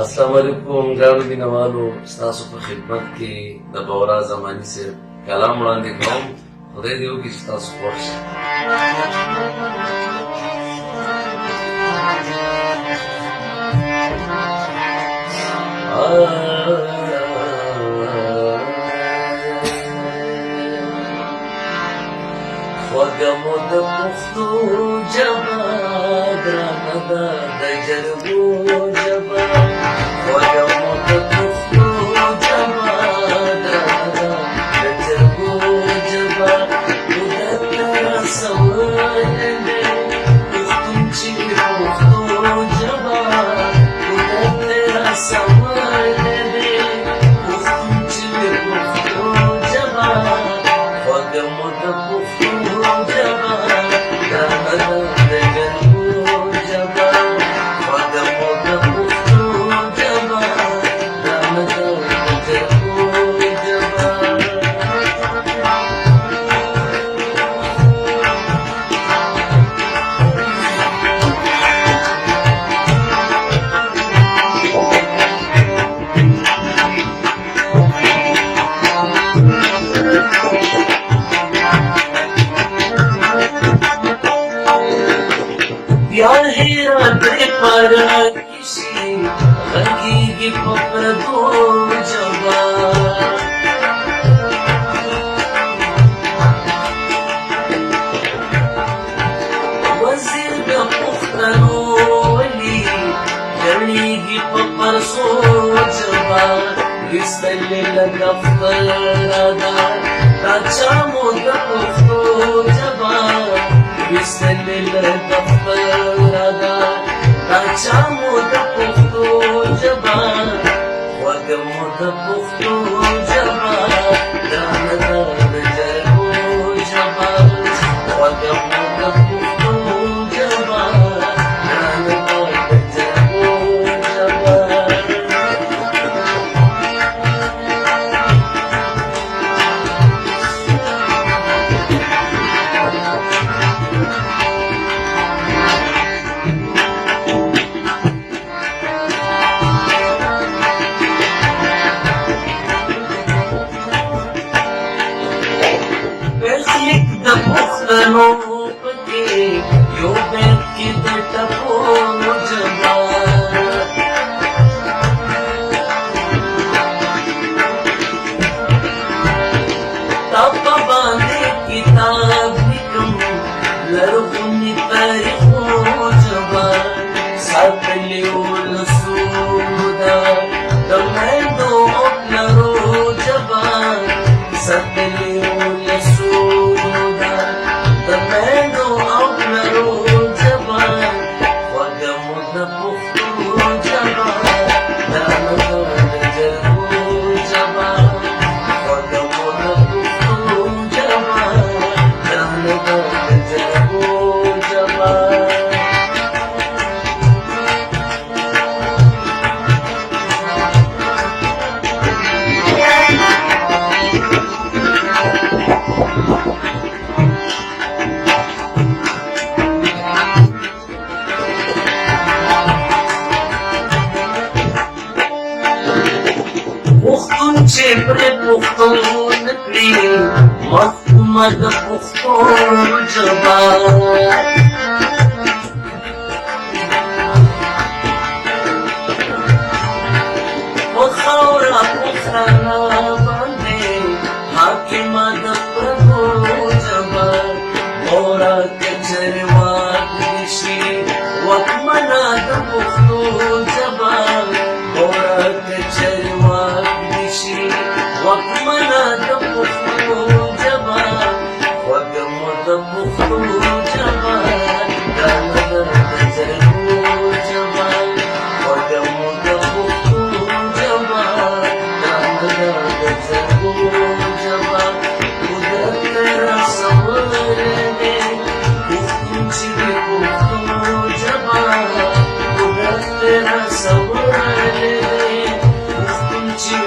अस्सलाम वालेकुम ګرانو مینوالو، ستاسو په خدمت کې د بورا زماني صاحب کلام وړاندې کوم. خدای دې وکړي چې تاسو خوښ شئ. خوږه مو د پښتو ژبه ګرانه ده د جرګو ژبه. خوږه مو د پښتو ژبه ګرانه ده د جرګو ژبه. عادت رسولی دی پښتون چې پښتو ژبه. عادت رسولی دی پښتون چې پښتو ژبه. خوږه مو د پښتو ژبه ګرانه ده د جرګو ژبه. خوږه مو د پښتو ژبه ګرانه ده د جرګو ژبه. بیا هیرات پر کشي غږیږي په پردو ژبه. وزیر د پښتنو ولي ګڼیږي په پرسو ژبه. ویستلې له دفتره ده دا چا مو د پښتو ژبه. ویستلې له دفتره ده دا چا مو د پښتو ژبه. خوږه مو د پښتو ژبه ګرانه ده د جرګو ژبه. خوږه مو د پښتو ژبه ګرانه ده د جرګو ژبه. برخلیک د پښتنو پکې یو بیت کې د ټپو ژبه. تا په باندې کتاب لیکم لرغوني تاریخو ژبه. ساتلې ولسونو ده د میندو او پلرو ژبه. ساتلې ولسونو ده د میندو او پلرو ژبه. خوږه مو د پښتو ژبه ګرانه ده د جرګو ژبه. خوږه مو د پښتو ژبه ګرانه ده د جرګو ژبه. پښتون چې پرې پښتون کړي محکومه د پښتو ژبه. په خاوره پښتنه باندې حاکمه د پردو ژبه. مورا که چېرې واک دې شي واکمنه د پښتو ژبه. مورا که چېرې واک دې شي واکمنه د پښتو ژبه. خوږه مو د پښتو ژبه ګرانه ده د جرګو ژبه. خوږه مو د پښتو ژبه ګرانه ده د جرګو ژبه. قدرت رسولی دی پښتون چې د پښتو ژبه. قدرت رسولی دی پښتون چې